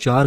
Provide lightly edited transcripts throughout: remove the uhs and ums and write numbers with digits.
4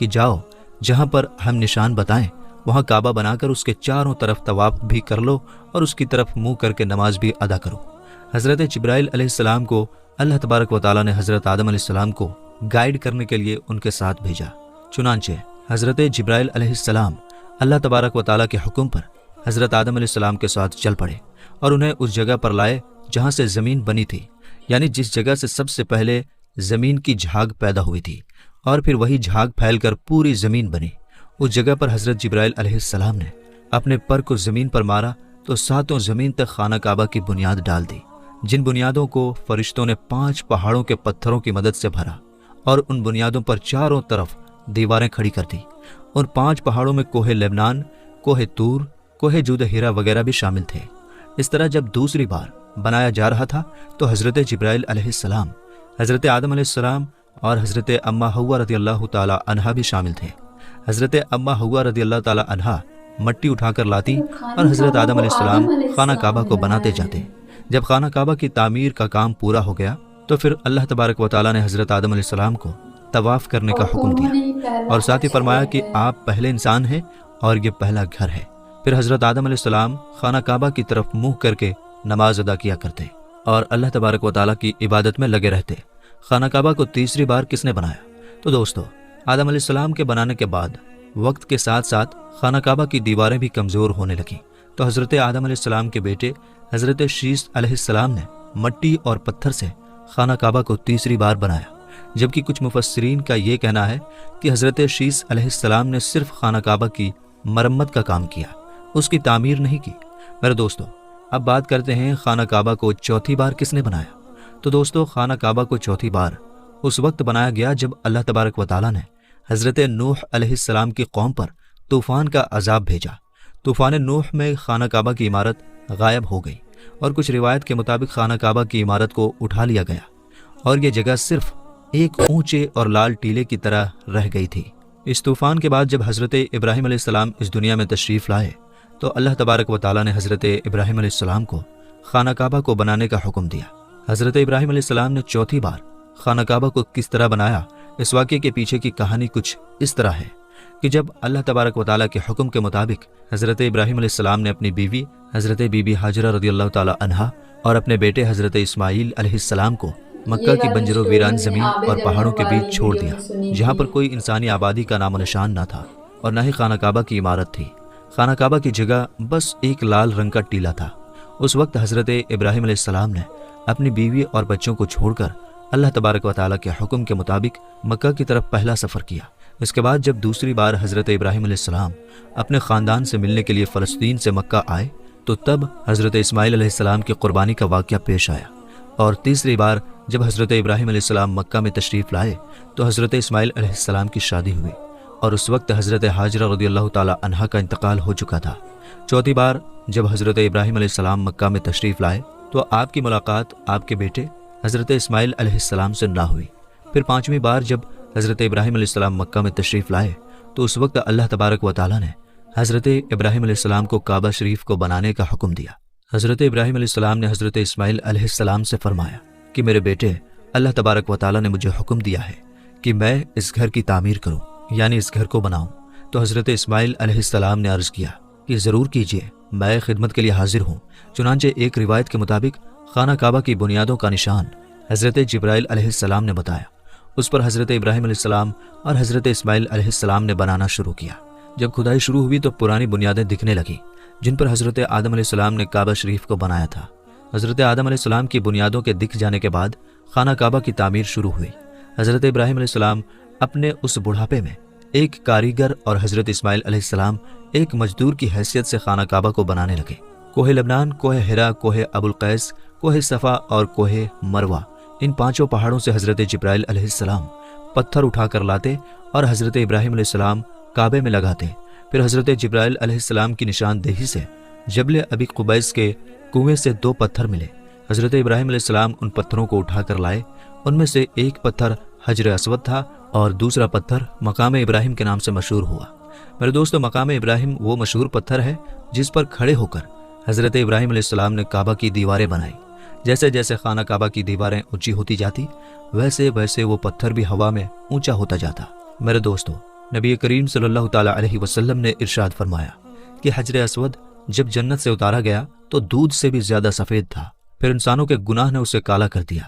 کہ جاؤ جہاں پر ہم نشان بتائیں وہاں کعبہ بنا کر اس کے چاروں طرف طواف بھی کر لو اور اس کی طرف منہ کر کے نماز بھی ادا کرو۔ حضرت جبرائیل علیہ السلام کو اللہ تبارک و تعالیٰ نے حضرت آدم علیہ السلام کو گائیڈ کرنے کے لیے ان کے ساتھ بھیجا۔ چنانچہ حضرت جبرائیل علیہ السلام اللہ تبارک و تعالیٰ کے حکم پر حضرت آدم علیہ السلام کے ساتھ چل پڑے اور انہیں اس جگہ پر لائے جہاں سے زمین بنی تھی، یعنی جس جگہ سے سب سے پہلے زمین کی جھاگ پیدا ہوئی تھی اور پھر وہی جھاگ پھیل کر پوری زمین بنی۔ اس جگہ پر حضرت جبرائیل علیہ السلام نے اپنے پر کو زمین پر مارا تو ساتوں زمین تک خانہ کعبہ کی بنیاد ڈال دی، جن بنیادوں کو فرشتوں نے 5 پہاڑوں کے پتھروں کی مدد سے بھرا اور ان بنیادوں پر چاروں طرف دیواریں کھڑی کر دی۔ ان 5 پہاڑوں میں کوہ لبنان، کوہ طور، کوہ جود ہیرا وغیرہ بھی شامل تھے۔ اس طرح جب دوسری بار بنایا جا رہا تھا تو حضرت جبرائیل علیہ السلام، حضرت آدم علیہ السلام اور حضرت اماں حوا رضی اللہ تعالی عنہا بھی شامل تھے۔ حضرت اماں حوا رضی اللہ تعالی عنہا مٹی اٹھا کر لاتی اور حضرت آدم علیہ السلام خانہ کعبہ کو بناتے جاتے۔ جب خانہ کعبہ کی تعمیر کا کام پورا ہو گیا تو پھر اللہ تبارک و تعالیٰ نے حضرت آدم علیہ السلام کو طواف کرنے کا حکم دیا اور ساتھ ہی فرمایا کہ آپ پہلے انسان ہیں اور یہ پہلا گھر ہے۔ پھر حضرت آدم علیہ السلام خانہ کعبہ کی طرف منہ کر کے نماز ادا کیا کرتے اور اللہ تبارک و تعالیٰ کی عبادت میں لگے رہتے۔ خانہ کعبہ کو تیسری بار کس نے بنایا؟ تو دوستو، آدم علیہ السلام کے بنانے کے بعد وقت کے ساتھ ساتھ خانہ کعبہ کی دیواریں بھی کمزور ہونے لگیں، تو حضرت آدم علیہ السلام کے بیٹے حضرت شیث علیہ السلام نے مٹی اور پتھر سے خانہ کعبہ کو تیسری بار بنایا، جبکہ کچھ مفسرین کا یہ کہنا ہے کہ حضرت شیث علیہ السلام نے صرف خانہ کعبہ کی مرمت کا کام کیا، اس کی تعمیر نہیں کی۔ میرے دوستو، اب بات کرتے ہیں خانہ کعبہ کو چوتھی بار کس نے بنایا؟ تو دوستو، خانہ کعبہ کو چوتھی بار اس وقت بنایا گیا جب اللہ تبارک و تعالیٰ نے حضرت نوح علیہ السلام کی قوم پر طوفان کا عذاب بھیجا۔ طوفان نوح میں خانہ کعبہ کی عمارت غائب ہو گئی اور کچھ روایت کے مطابق خانہ کعبہ کی عمارت کو اٹھا لیا گیا اور یہ جگہ صرف ایک اونچے اور لال ٹیلے کی طرح رہ گئی تھی۔ اس طوفان کے بعد جب حضرت ابراہیم علیہ السلام اس دنیا میں تشریف لائے تو اللہ تبارک و تعالیٰ نے حضرت ابراہیم علیہ السلام کو خانہ کعبہ کو بنانے کا حکم دیا۔ حضرت ابراہیم علیہ السلام نے چوتھی بار خانہ کعبہ کو کس طرح بنایا، اس واقعے کے پیچھے کی کہانی کچھ اس طرح ہے کہ جب اللہ تبارک و تعالیٰ کے حکم کے مطابق حضرت ابراہیم علیہ السلام نے اپنی بیوی حضرت بی بی ہاجرہ رضی اللہ تعالیٰ عنہا اور اپنے بیٹے حضرت اسماعیل علیہ السلام کو مکہ کی بنجر و ویران زمین اور پہاڑوں کے بیچ چھوڑ دیا، جہاں پر کوئی انسانی آبادی کا نام و نشان نہ تھا اور نہ ہی خانہ کعبہ کی عمارت تھی۔ خانہ کعبہ کی جگہ بس ایک لال رنگ کا ٹیلا تھا۔ اس وقت حضرت ابراہیم علیہ السلام نے اپنی بیوی اور بچوں کو چھوڑ کر اللہ تبارک و تعالیٰ کے حکم کے مطابق مکہ کی طرف پہلا سفر کیا۔ اس کے بعد جب دوسری بار حضرت ابراہیم علیہ السلام اپنے خاندان سے ملنے کے لیے فلسطین سے مکہ آئے تو تب حضرت اسماعیل علیہ السلام کی قربانی کا واقعہ پیش آیا، اور تیسری بار جب حضرت ابراہیم علیہ السلام مکہ میں تشریف لائے تو حضرت اسماعیل علیہ السلام کی شادی ہوئی اور اس وقت حضرت ہاجرہ رضی اللہ تعالیٰ عنہا کا انتقال ہو چکا تھا۔ چوتھی بار جب حضرت ابراہیم علیہ السلام مکہ میں تشریف لائے تو آپ کی ملاقات آپ کے بیٹے حضرت اسماعیل علیہ السلام سے نہ ہوئی۔ پھر پانچویں بار جب حضرت ابراہیم علیہ السلام مکہ میں تشریف لائے تو اس وقت اللہ تبارک و تعالیٰ نے حضرت ابراہیم علیہ السلام کو کعبہ شریف کو بنانے کا حکم دیا۔ حضرت ابراہیم علیہ السلام نے حضرت اسماعیل علیہ السلام سے فرمایا کہ میرے بیٹے، اللہ تبارک و تعالیٰ نے مجھے حکم دیا ہے کہ میں اس گھر کی تعمیر کروں، یعنی اس گھر کو بناؤں۔ تو حضرت اسماعیل علیہ السلام نے عرض کیا کہ ضرور کیجیے، میں خدمت کے لیے حاضر ہوں۔ چنانچہ ایک روایت کے مطابق خانہ کعبہ کی بنیادوں کا نشان حضرت جبرائیل علیہ السلام نے بتایا، اس پر حضرت ابراہیم علیہ السلام اور حضرت اسماعیل علیہ السلام نے بنانا شروع کیا۔ جب کھدائی شروع ہوئی تو پرانی بنیادیں دکھنے لگیں جن پر حضرت آدم علیہ السلام نے کعبہ شریف کو بنایا تھا۔ حضرت آدم علیہ السلام کی بنیادوں کے دکھ جانے کے بعد خانہ کعبہ کی تعمیر شروع ہوئی۔ حضرت ابراہیم علیہ السلام اپنے اس بڑھاپے میں ایک کاریگر اور حضرت اسماعیل علیہ السلام ایک مزدور کی حیثیت سے خانہ کعبہ کو بنانے لگے۔ کوہ لبنان، کوہ ہرا، کوہ ابو القیس، کوہ صفا اور کوہ مروہ، ان پانچوں پہاڑوں سے حضرت جبرائیل علیہ السلام پتھر اٹھا کر لاتے اور حضرت ابراہیم علیہ السلام کعبے میں لگاتے۔ پھر حضرت جبرائیل علیہ السلام کی نشاندہی سے جبل ابی قبیس کے کنویں سے 2 پتھر ملے۔ حضرت ابراہیم علیہ السلام ان پتھروں کو اٹھا کر لائے۔ ان میں سے ایک پتھر حجر اسود تھا اور دوسرا پتھر مقام ابراہیم کے نام سے مشہور ہوا۔ میرے دوستو، مقام ابراہیم وہ مشہور پتھر ہے جس پر کھڑے ہو کر حضرت ابراہیم علیہ السلام نے کعبہ کی دیواریں بنائی۔ جیسے جیسے خانہ کعبہ کی دیواریں اونچی ہوتی جاتی ویسے ویسے وہ پتھر بھی ہوا میں اونچا ہوتا جاتا۔ میرے دوستو، نبی کریم صلی اللہ تعالیٰ علیہ وسلم نے ارشاد فرمایا کہ حجر اسود جب جنت سے اتارا گیا تو دودھ سے بھی زیادہ سفید تھا، پھر انسانوں کے گناہ نے اسے کالا کر دیا۔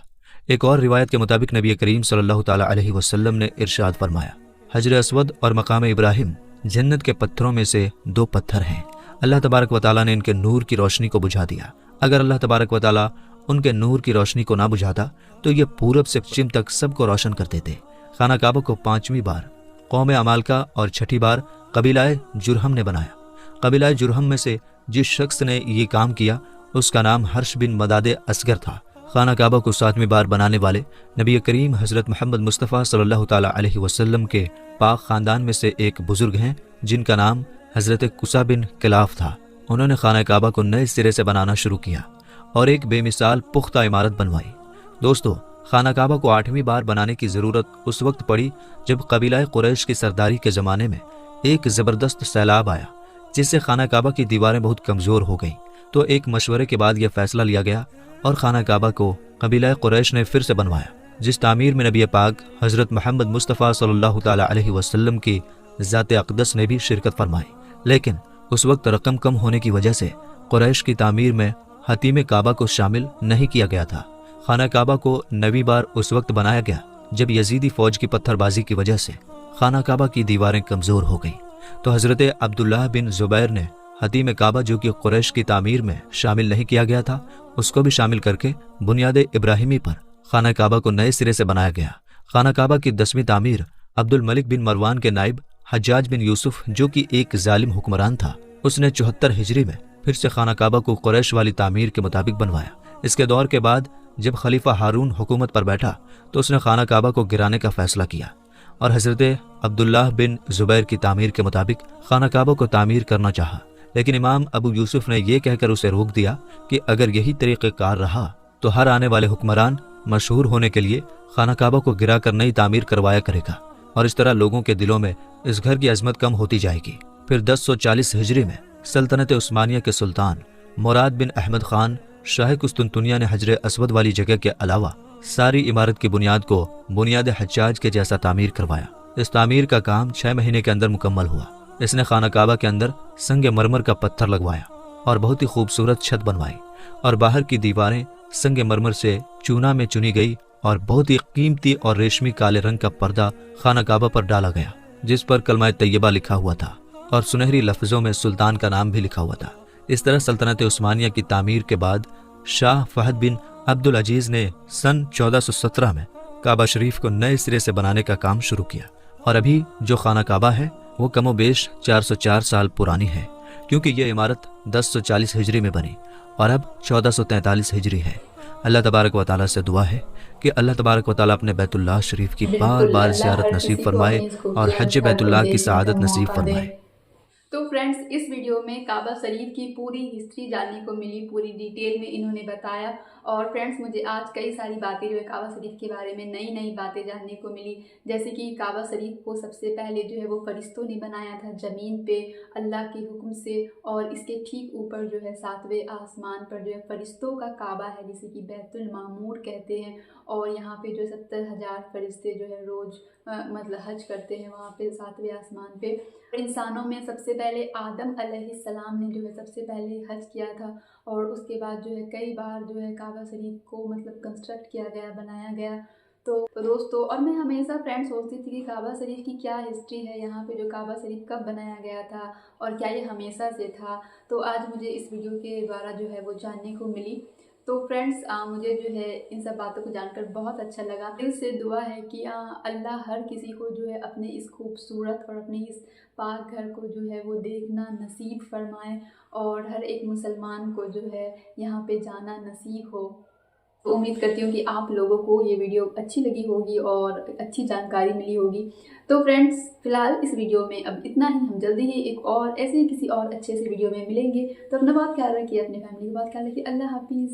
ایک اور روایت کے مطابق نبی کریم صلی اللہ تعالیٰ علیہ وسلم نے ارشاد فرمایا، حجر اسود اور مقام ابراہیم جنت کے پتھروں میں سے 2 پتھر ہیں، اللہ تبارک و تعالیٰ نے ان کے نور کی روشنی کو بجھا دیا۔ اگر اللہ تبارک و تعالیٰ ان کے نور کی روشنی کو نہ بجھاتا تو یہ پورب سے پچھم تک سب کو روشن کر دیتے۔ خانہ کعبہ کو 5ویں بار قوم عمالقہ اور 6ٹھی بار قبیلہ جرہم نے بنایا۔ قبیلہ جرہم میں سے جس شخص نے یہ کام کیا اس کا نام حرش بن مداد اصغر تھا۔ خانہ کعبہ کو 7ویں بار بنانے والے نبی کریم حضرت محمد مصطفیٰ صلی اللہ تعالیٰ علیہ وسلم کے پاک خاندان میں سے ایک بزرگ ہیں جن کا نام حضرت قصہ بن کلاف تھا۔ انہوں نے خانہ کعبہ کو نئے سرے سے بنانا شروع کیا اور ایک بے مثال پختہ عمارت بنوائی۔ دوستو، خانہ کعبہ کو 8ویں بار بنانے کی ضرورت اس وقت پڑی جب قبیلہ قریش کی سرداری کے زمانے میں ایک زبردست سیلاب آیا جس سے خانہ کعبہ کی دیواریں بہت کمزور ہو گئیں، تو ایک مشورے کے بعد یہ فیصلہ لیا گیا اور خانہ کعبہ کو قبیلہ قریش نے پھر سے بنوایا، جس تعمیر میں نبی پاک حضرت محمد مصطفیٰ صلی اللہ تعالیٰ علیہ وسلم کی ذات اقدس نے بھی شرکت فرمائی۔ لیکن اس وقت رقم کم ہونے کی وجہ سے قریش کی تعمیر میں حتیم کعبہ کو شامل نہیں کیا گیا تھا۔ خانہ کعبہ کو 9ویں بار اس وقت بنایا گیا جب یزیدی فوج کی پتھر بازی کی وجہ سے خانہ کعبہ کی دیواریں کمزور ہو گئیں، تو حضرت عبداللہ بن زبیر نے حتیم کعبہ جو کہ قریش کی تعمیر میں شامل نہیں کیا گیا تھا اس کو بھی شامل کر کے بنیاد ابراہیمی پر خانہ کعبہ کو نئے سرے سے بنایا گیا۔ خانہ کعبہ کی 10ویں تعمیر عبد الملک بن مروان کے نائب حجاج بن یوسف جو کہ ایک ظالم حکمران تھا، اس نے 74 ہجری میں پھر سے خانہ کعبہ کو قریش والی تعمیر کے مطابق بنوایا۔ اس کے دور کے بعد جب خلیفہ ہارون حکومت پر بیٹھا تو اس نے خانہ کعبہ کو گرانے کا فیصلہ کیا اور حضرت عبداللہ بن زبیر کی تعمیر کے مطابق خانہ کعبہ کو تعمیر کرنا چاہا، لیکن امام ابو یوسف نے یہ کہہ کر اسے روک دیا کہ اگر یہی طریقہ کار رہا تو ہر آنے والے حکمران مشہور ہونے کے لیے خانہ کعبہ کو گرا کر نئی تعمیر کروایا کرے گا، اور اس طرح لوگوں کے دلوں میں اس گھر کی عظمت کم ہوتی جائے گی۔ پھر 1040 ہجری میں سلطنت عثمانیہ کے سلطان مراد بن احمد خان شاہ قسطنطنیہ نے حجر اسود والی جگہ کے علاوہ ساری عمارت کی بنیاد کو بنیاد حجاج کے جیسا تعمیر کروایا۔ اس تعمیر کا کام 6 مہینے کے اندر مکمل ہوا۔ اس نے خانہ کعبہ کے اندر سنگ مرمر کا پتھر لگوایا اور بہت ہی خوبصورت چھت بنوائی، اور باہر کی دیواریں سنگ مرمر سے چونا میں چنی گئی، اور بہت ہی قیمتی اور ریشمی کالے رنگ کا پردہ خانہ کعبہ پر ڈالا گیا جس پر کلمہ طیبہ لکھا ہوا تھا اور سنہری لفظوں میں سلطان کا نام بھی لکھا ہوا تھا۔ اس طرح سلطنت عثمانیہ کی تعمیر کے بعد شاہ فہد بن عبد العزیز نے سن 1417 میں کعبہ شریف کو نئے سرے سے بنانے کا کام شروع کیا، اور ابھی جو خانہ کعبہ ہے وہ کم و بیش 404 سال پرانی ہے، کیونکہ یہ عمارت 1040 ہجری میں بنی اور اب 1443 ہجری ہے۔ اللہ تبارک و تعالیٰ سے دعا ہے کہ اللہ تبارک و تعالیٰ اپنے بیت اللہ شریف کی بار بار زیارت نصیب فرمائے اور حج بیت اللہ کی سعادت نصیب فرمائے۔ تو فرینڈز، اس ویڈیو میں کعبہ شریف کی پوری ہسٹری جاننے کو ملی، پوری ڈیٹیل میں انہوں نے بتایا، اور فرینڈز مجھے آج کئی ساری باتیں جو ہے کعبہ شریف کے بارے میں نئی باتیں جاننے کو ملی، جیسے کہ کعبہ شریف کو سب سے پہلے جو ہے وہ فرشتوں نے بنایا تھا زمین پہ اللہ کے حکم سے، اور اس کے ٹھیک اوپر جو ہے 7ویں آسمان پر جو ہے فرشتوں کا کعبہ ہے جسے کہ بیت المعمور کہتے ہیں، اور یہاں پہ جو 70,000 فرشتے جو ہے روز مطلب حج کرتے ہیں وہاں پہ 7ویں آسمان پہ۔ انسانوں میں سب سے پہلے آدم علیہ السلام نے جو ہے سب سے پہلے حج کیا تھا، اور اس کے بعد جو ہے کئی بار جو ہے کعبہ شریف کو مطلب کنسٹرکٹ کیا گیا، بنایا گیا۔ تو دوستو، اور میں ہمیشہ فرینڈ سوچتی تھی کہ کعبہ شریف کی کیا ہسٹری ہے، یہاں پہ جو کعبہ شریف کب بنایا گیا تھا اور کیا یہ ہمیشہ سے تھا، تو آج مجھے اس ویڈیو کے دوارا جو ہے وہ جاننے کو ملی۔ تو فرینڈز، مجھے جو ہے ان سب باتوں کو جان کر بہت اچھا لگا۔ دل سے دعا ہے کہ اللہ ہر کسی کو جو ہے اپنے اس خوبصورت اور اپنے اس پاک گھر کو جو ہے وہ دیکھنا نصیب فرمائے، اور ہر ایک مسلمان کو جو ہے یہاں پہ جانا نصیب ہو۔ تو امید کرتی ہوں کہ آپ لوگوں کو یہ ویڈیو اچھی لگی ہوگی اور اچھی جانکاری ملی ہوگی۔ تو فرینڈز، فی الحال اس ویڈیو میں اب اتنا ہی، ہم جلدی ہی ایک اور ایسے ہی کسی اور اچھے سے ویڈیو میں ملیں گے۔ تو اپنا بہت خیال رکھیے، اپنے فیملی کا بہت خیال رکھیے۔ اللہ حافظ۔